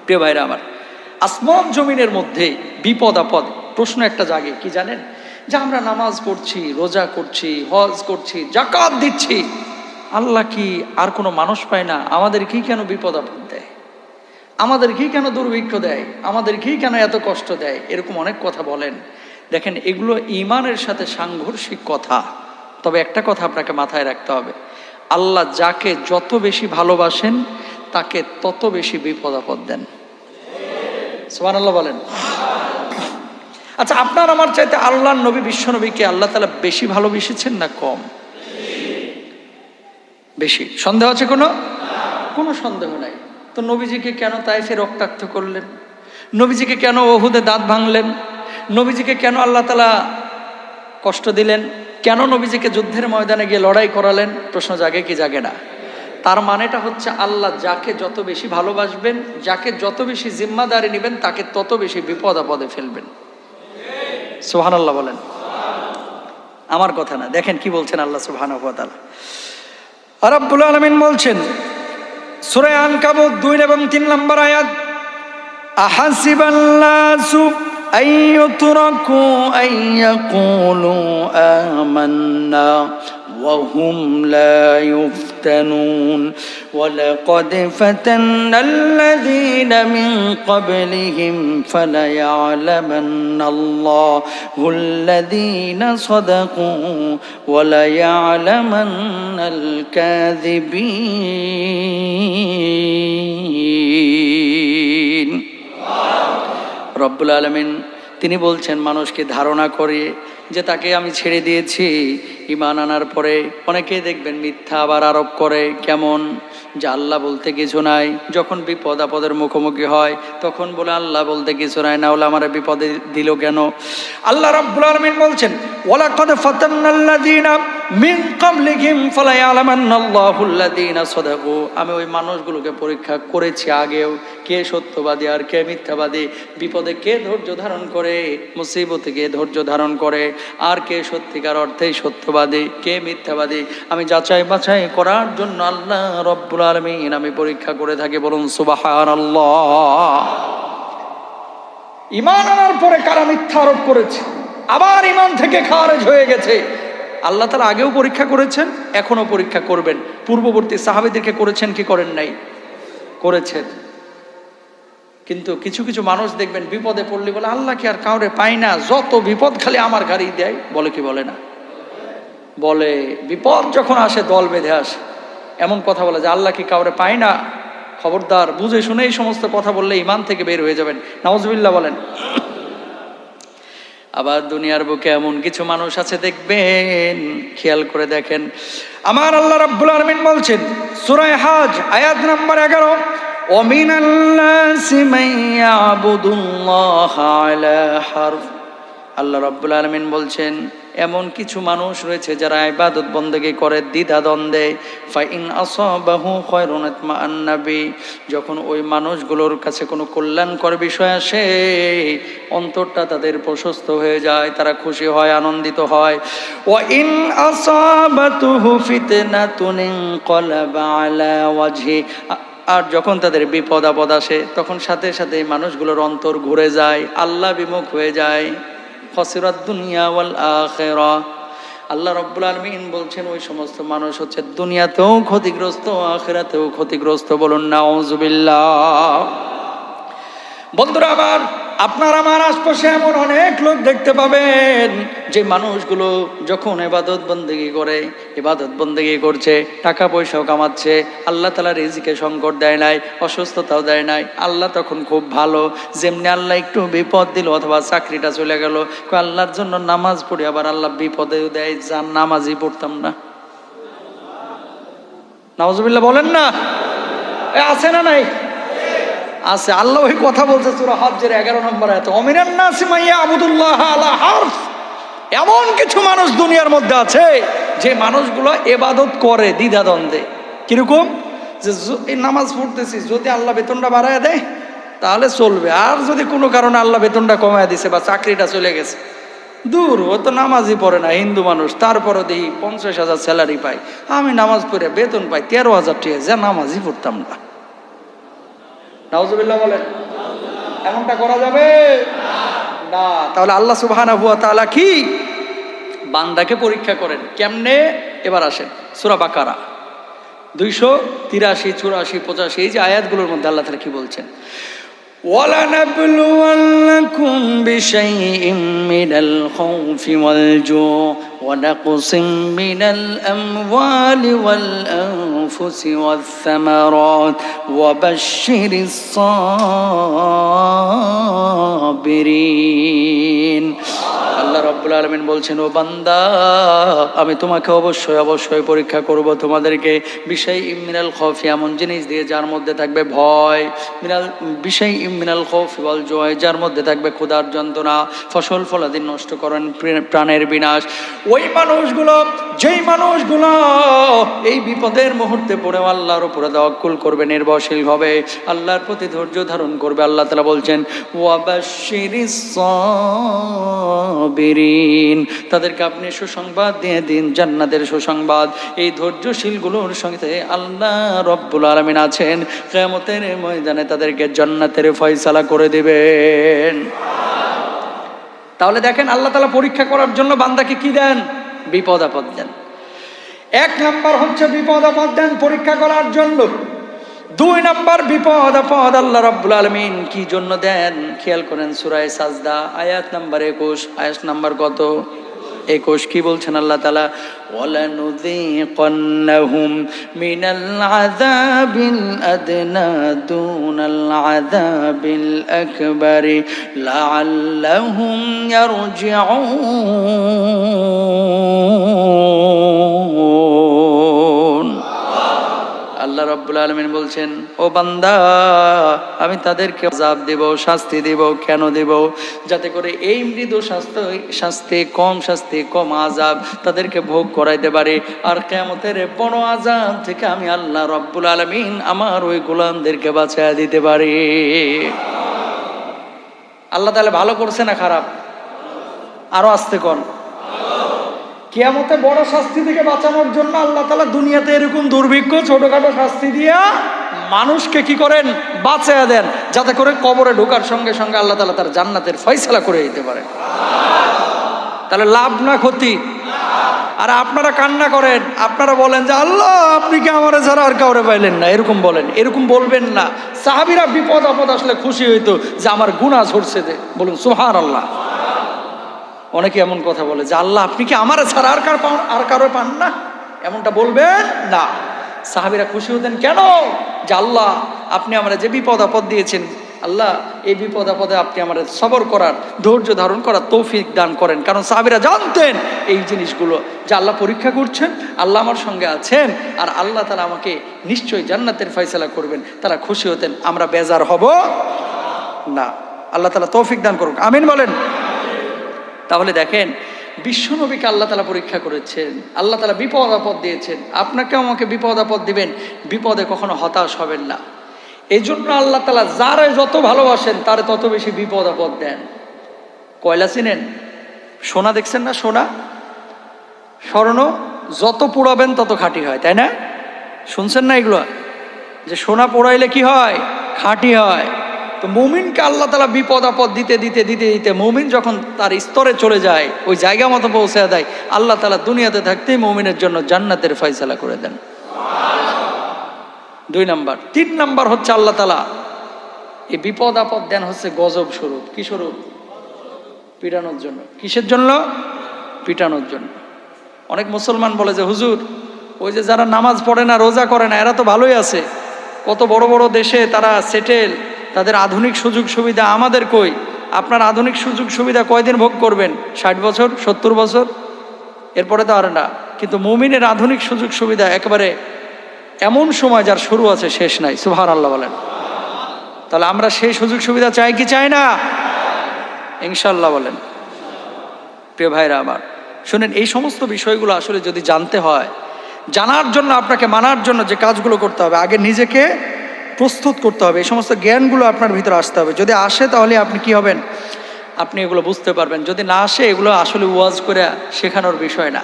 প্রিয় ভাইরা আমার, আসমান জমিনের মধ্যে বিপদ আপদ প্রশ্ন একটা জাগে, কি জানেন? যে আমরা নামাজ পড়ছি, রোজা করছি, হজ করছি, যাকাত দিচ্ছি, আল্লাহ কি আর কোনো মানুষ পায় না? আমাদের কি কেন বিপদ আপদ দেয়? আমাদের কি কেন দুর্ভিক্ষ দেয়? আমাদের কি কেন এত কষ্ট দেয়? এরকম অনেক কথা বলেন। দেখেন, এগুলো ঈমানের সাথে সাংঘর্ষিক কথা। তবে একটা কথা আপনাকে মাথায় রাখতে হবে, আল্লাহ যাকে যত বেশি ভালোবাসেন তাকে তত বেশি বিপদ আপদ দেন। সুবহানাল্লাহ বলেন। আচ্ছা, আপনার আমার চাইতে আল্লাহর নবী, বিশ্ব নবীকে আল্লাহ তাআলা বেশি ভালোবেসেছেন না কম? বেশি। সন্দেহ আছে কোনো? কোনো সন্দেহ নাই। তো নবীজিকে কেন তায়েফে রক্তাক্ত করলেন? নবীজিকে কেন ওহুদে দাঁত ভাঙলেন? নবীজিকে কেন আল্লাহ তাআলা কষ্ট দিলেন? কেন নবীজিকে যুদ্ধের ময়দানে গিয়ে লড়াই করালেন? প্রশ্ন জাগে কি জাগে না? তার মানেটা হচ্ছে, আল্লাহ যাকে যত বেশি ভালোবাসবেন, যাকে যত বেশি জিম্মাদারি নেবেন, তাকে তত বেশি বিপদ আপদে ফেলবেন। সুবহানাল্লাহ বলেন। আমার কথা না, দেখেন কি বলছেন আল্লাহ সুবহানাহু ওয়া তাআলা। রাব্বুল আলামিন বলছেন সূরা আনকাবুত 2 এবং 3 নম্বর আয়াত, আহাসিবান নাসু আইয়ুতরাকু আইয়াকুলু আমান্না ওয়া হুম লা ইফতানুন ওয়ালাকাদ ফাতান্নাল্লাযীনা মিন ক্বাবলিহিম ফালায়া'লামান্নাল্লাহুল্লাযীনা সাদাকু ওয়া লায়া'লামান্নাল কাযিবিন। রব্বুল আলামিন তিনি বলছেন, মানুষকে ধারণা করে যে তাকে আমি ছেড়ে দিয়েছি, ঈমান আনার পরে অনেকেই দেখবেন মিথ্যা আবার আরোপ করে। কেমন? যে আল্লাহ বলতে কিছু নাই। যখন বিপদ আপদের মুখোমুখি হয় তখন বলে আল্লাহ বলতে কিছু নাই, না হলে আমার বিপদে দিল কেন? আল্লাহ রাব্বুল আলামিন বলছেন, ওয়ালাকাদ ফাতান্নাল্লাযীনা মিন ক্বাবলিহিম ফালায়া'লামান্নাল্লাহুল্লাযীনা সাদাকু। আমি ওই মানুষগুলোকে পরীক্ষা করেছি আগেও, কে সত্যবাদী আর কে মিথ্যাবাদী, বিপদে কে ধৈর্য ধারণ করে, মুসিবতে কে ধৈর্য ধারণ করে, আর কে সত্যিকার অর্থেই সত্যবাদী, কে মিথ্যাবাদী, আমি যাচাই বাছাই করার জন্য আল্লাহ রব্বুল আলামিন আমি পরীক্ষা করে থাকি। বলুন সুবহানাল্লাহ। ঈমান আনার পরে কারা মিথ্যা আরোপ করেছে, আবার ঈমান থেকে খারেজ হয়ে গেছে, আল্লাহ তাআলা আগেও পরীক্ষা করেছেন, এখনো পরীক্ষা করবেন। পূর্ববর্তী সাহাবীদেরকে করেছেন কি করেন নাই? করেছেন। কিন্তু কিছু কিছু মানুষ দেখবেন বিপদে পড়লে বলে আল্লাহ কি আর কাউরে পাই না, যত বিপদ খালি আমার গাড়ি দেয়। বলে কি বলে না? বলে। বিপদ যখন আসে দল বেঁধে আসে, এমন কথা বলে যে আল্লাহ কি কাউরে পাই না। খবরদার, বুঝে শুনে এই সমস্ত কথা বললে ঈমান থেকে বের হয়ে যাবেন। নাউজুবিল্লাহ বলেন। আবার দুনিয়ার বুকে এমন কিছু মানুষ আছে দেখবেন, খেয়াল করে দেখেন, আমার আল্লাহ রাব্বুল আলামিন বলছেন সূরা হজ আয়াত নম্বর 11, ওয়ামিনান নাসি মান ইয়াবুদুল্লাহা আলা হারফ। আল্লাহ রাব্বুল আলামিন বলছেন, এমন কিছু মানুষ রয়েছে যারা ইবাদত বন্দেগী করে দ্বিধা দ্বন্দ্বে। ফাইন আসাবাহু খায়রুন ইতমাআন্না বি। যখন ওই মানুষগুলোর কাছে কোনো কল্যাণকর বিষয় আসে, অন্তরটা তাদের প্রশস্ত হয়ে যায়, তারা খুশি হয়, আনন্দিত হয়। ওয়া ইন আসাবাতুহু ফিতনাতুন ইনকালাবা আলা ওয়াজহি। আর যখন তাদের বিপদ আপদ আসে, তখন সাথে সাথে মানুষগুলোর অন্তর ঘুরে যায়, আল্লাহ বিমুখ হয়ে যায়। খসিরাত দুনিয়া ওয়াল আখিরা। আল্লাহ রাব্বুল আলামিন বলছেন ওই সমস্ত মানুষ হচ্ছে দুনিয়াতেও ক্ষতিগ্রস্ত, আখিরাতেও ক্ষতিগ্রস্ত। বলুন নাউজুবিল্লাহ। বন্ধুরা আমার, আপনার আমার আশপাশে এমন অনেক লোক দেখতে পাবেন যে মানুষগুলো যখন ইবাদত বন্দেগী করে, ইবাদত বন্দেগী করছে, টাকা পয়সাও কামাচ্ছে, আল্লাহ তাআলা রিজিকে সংকট দেয় নাই, অসুস্থতাও দেয় নাই, আল্লাহ তখন খুব ভালো। যেমনি আল্লাহ একটু বিপদ দিল অথবা চাকরিটা চলে গেল, আল্লাহর জন্য নামাজ পড়ি, আবার আল্লাহ বিপদেও দেয়, যার নামাজই পড়তাম না। নাউজুবিল্লাহ বলেন না? আছে না নাই? আছে। আল্লাহ ওই কথা বলছে সূরা হজ্জের 11 নম্বর আয়াত, ওয়ামিনান নাসি মান ইয়াবুদুল্লাহা আলা হারফ। এমন কিছু মানুষ দুনিয়ার মধ্যে আছে যে মানুষগুলো ইবাদত করে দ্বিধা দ্বন্দ্বে। কিরকম? যে এই নামাজ পড়তেছি, যদি আল্লাহ বেতনটা বাড়ায় দেয় তাহলে চলবে, আর যদি কোনো কারণে আল্লাহ বেতনটা কমায় দিছে বা চাকরিটা চলে গেছে, দূর, ও তো নামাজই পড়ে না, হিন্দু মানুষ, তারপরও দেখি 50,000 স্যালারি পাই, আমি নামাজ পড়ে বেতন পাই 13,000 টাকা, যা নামাজই পড়তাম না। নাউজুবিল্লাহ বলেন। এমনটা করা যাবে না। তাহলে আল্লাহ সুবহানাহু ওয়া তাআলা কি বান্দাকে পরীক্ষা করেন কেমনে? এবার আসেন সূরা বাকারা 283, 84, 85 এই যে আয়াতগুলোর মধ্যে আল্লাহ তাআলা কি বলছেন? وَلَنَبْلُوَنَّكُمْ بِشَيْءٍ مِّنَ الْخَوْفِ وَالْجُوعِ وَنَقْصٍ مِّنَ الْأَمْوَالِ وَالْأَنفُسِ وَالثَّمَرَاتِ وَبَشِّرِ الصَّابِرِينَ। আল্লাহ রাব্বুল আলামিন বলছেন, ও বান্দা, আমি তোমাকে অবশ্যই পরীক্ষা করব তোমাদেরকে বিশাইইম মিনাল খাউফি, এমন জিনিস দিয়ে যার মধ্যে থাকবে ভয়, বিশাইইম মিনাল খাউফি ওয়াল জুই, যার মধ্যে থাকবে ক্ষুধার যন্ত্রণা, ফসল ফলাদি নষ্ট করেন, প্রাণের বিনাশ। ওই মানুষগুলো, যেই মানুষগুলো এই বিপদের মুহূর্তে পড়ে আল্লাহর উপরে তাওয়াক্কুল করবে, নির্ভরশীল হবে, আল্লাহর প্রতি ধৈর্য ধারণ করবে, আল্লাহ তাআলা বলছেন ওয়াবাশশিরিস সাবিরিন, তাদেরকে আপনি সুসংবাদ দিয়ে দিন, জান্নাতের সুসংবাদ। এই ধৈর্যশীলগুলোর সঙ্গে আল্লাহ রব্বুল আলামিন আছেন, কিয়ামতের ময়দানে তাদেরকে জান্নাতের ফয়সালা করে দিবেন। তাহলে দেখেন আল্লাহ তাআলা পরীক্ষা করার জন্য বান্দাকে কি দেন? বিপদ আপদ দেন। 1 নাম্বার হচ্ছে বিপদ আপদ দেন পরীক্ষা করার জন্য। 2 নাম্বার বিপদ আপদ আল্লাহ রাব্বুল আলামিন কি জন্য দেন? খেয়াল করেন সূরা সাজদা আয়াত নাম্বার 21, আয়াত নাম্বার কত? 21। কি বলছেন আল্লাহ তাআলা? ওয়ালানুযীকান্নাহুম মিনাল আযাবিল আদনা দুনাল আযাবিল আকবারি লাআল্লাহুম ইয়ারজিউন। আল্লাহ রাব্বুল আলামিন বলছেন, ও বান্দা, আমি তাদেরকে আযাব দেব, শাস্তি দেব। কেন দেব? যাতে করে এই মৃদু শাস্তি, কম আযাব তাদেরকে ভোগ করাইতে পারে, আর কিয়ামতের বড় আযাব থেকে আমি আল্লাহ রাব্বুল আলামিন আমার ওই গোলামদেরকে বাঁচায়া দিতে পারি। আল্লাহ তাআলা ভালো করছে না খারাপ? আরো আস্তে কোন। কিয়ামতে বড় শাস্তি থেকে বাঁচানোর জন্য আল্লাহ তাআলা দুনিয়াতে এরকম দুর্ভিক্ষ, ছোটখাটো শাস্তি দিয়া মানুষকে কি করেন? বাঁচায়া দেন, যাতে করে কবরে ঢোকার সঙ্গে সঙ্গে আল্লাহ তাআলা তার জান্নাতের ফয়সালা করে দিতে পারে। তাহলে লাভ না ক্ষতি? আর আপনারা কান্না করেন, আপনারা বলেন যে আল্লাহ আপনি কি আমারে ছাড়া আর কাউরে পাইলেন না, এরকম বলেন। এরকম বলবেন না। সাহাবীরা বিপদ আপদ আসলে খুশি হইতো যে আমার গুনাহ ঝরছে দে, বলুন সুবহানাল্লাহ। অনেকে এমন কথা বলে যে আল্লাহ আপনি কি আমার ছাড়া আর কারো পান না, এমনটা বলবেন না। সাহাবীরা খুশি হতেন কেন? যে আল্লাহ আপনি আমরা যে বিপদ আপদ দিয়েছেন, আল্লাহ এই বিপদ আপদে আপনি আমাদের সবর করার, ধৈর্য ধারণ করার তৌফিক দান করেন। কারণ সাহাবীরা জানতেন এই জিনিসগুলো, যে আল্লাহ পরীক্ষা করছেন, আল্লাহ আমার সঙ্গে আছেন, আর আল্লাহ তাআলা আমাকে নিশ্চয়ই জান্নাতের ফয়সালা করবেন। তারা খুশি হতেন, আমরা বেজার হব না। আল্লাহ তাআলা তৌফিক দান করুন, আমিন বলেন। তাহলে দেখেন বিশ্বনবীকে আল্লাহ তাআলা পরীক্ষা করেছেন, আল্লাহ তাআলা বিপদ আপদ দিয়েছেন, আপনাকেও আমাকে বিপদ আপদ দিবেন। বিপদে কখনো হতাশ হবেন না। এই জন্য আল্লাহ তাআলা যারে যত ভালোবাসেন তারে তত বেশি বিপদ আপদ দেন। কয়লা চিনেন? সোনা দেখছেন না? সোনা, স্বর্ণ যত পোড়াবেন তত খাঁটি হয়, তাই না? শুনছেন না এগুলো? যে সোনা পোড়াইলে কি হয়? খাঁটি হয়। তো মুমিনকে আল্লাহ তাআলা বিপদ আপদ দিতে দিতে দিতে দিতে মুমিন যখন তার স্তরে চলে যায়, ওই জায়গা মতো পৌঁছে দেয়, আল্লাহ তাআলা দুনিয়াতে থাকতেই মুমিনের জন্য জান্নাতের ফয়সালা করে দেন। 2 নাম্বার। 3 নাম্বার হচ্ছে আল্লাহ তাআলা এই বিপদ আপদ দেন হচ্ছে গজব স্বরূপ। কি স্বরূপ? পিটানোর জন্য। কিসের জন্য? পিটানোর জন্য। অনেক মুসলমান বলে যে হুজুর, ওই যে যারা নামাজ পড়ে না, রোজা করে না, এরা তো ভালোই আছে, কত বড় বড় দেশে তারা সেটেল, তাদের আধুনিক সুযোগ সুবিধা, আমাদের কই? আপনার আধুনিক সুযোগ সুবিধা কয়দিন ভোগ করবেন? 60 বছর, 70 বছর, এরপরে তো আর না। কিন্তু মুমিনের আধুনিক সুযোগ সুবিধা একেবারে এমন সময় যার শুরু আছে শেষ নাই। সুবহানাল্লাহ বলেন। তাহলে আমরা সেই সুযোগ সুবিধা চাই কি চাই না? ইনশাআল্লাহ বলেন। প্রিয় ভাইরা আমার, শুনেন, এই সমস্ত বিষয়গুলো আসলে যদি জানতে হয়, জানার জন্য আপনাকে মানার জন্য যে কাজগুলো করতে হবে, আগে নিজেকে প্রস্তুত করতে হবে। এই সমস্ত জ্ঞানগুলো আপনার ভিতরে আসতে হবে। যদি আসে তাহলে আপনি কি হবেন? আপনি এগুলো বুঝতে পারবেন। যদি না আসে, এগুলো আসলে ওয়াজ করে শেখানোর বিষয় না,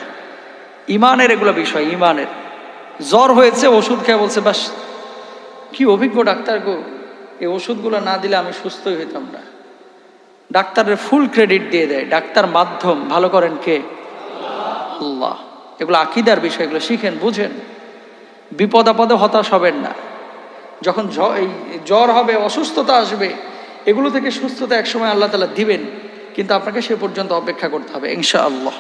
ইমানের এগুলো বিষয়। ইমানের জ্বর হয়েছে, ওষুধ খেয়ে বলছে বাস কি অভিজ্ঞ ডাক্তার গো, এই ওষুধগুলো না দিলে আমি সুস্থই হইতাম না। ডাক্তারের ফুল ক্রেডিট দিয়ে দেয়, ডাক্তার মাধ্যম, ভালো করেন কে? আল্লাহ। এগুলো আকীদার বিষয়, এগুলো শিখেন, বুঝেন। বিপদ আপদে হতাশ হবেন না। যখন এই জ্বর হবে, অসুস্থতা আসবে, এগুলো থেকে সুস্থতা একসময় আল্লাহ তাআলা দিবেন, কিন্তু আপনাকে সে পর্যন্ত অপেক্ষা করতে হবে ইনশাআল্লাহ।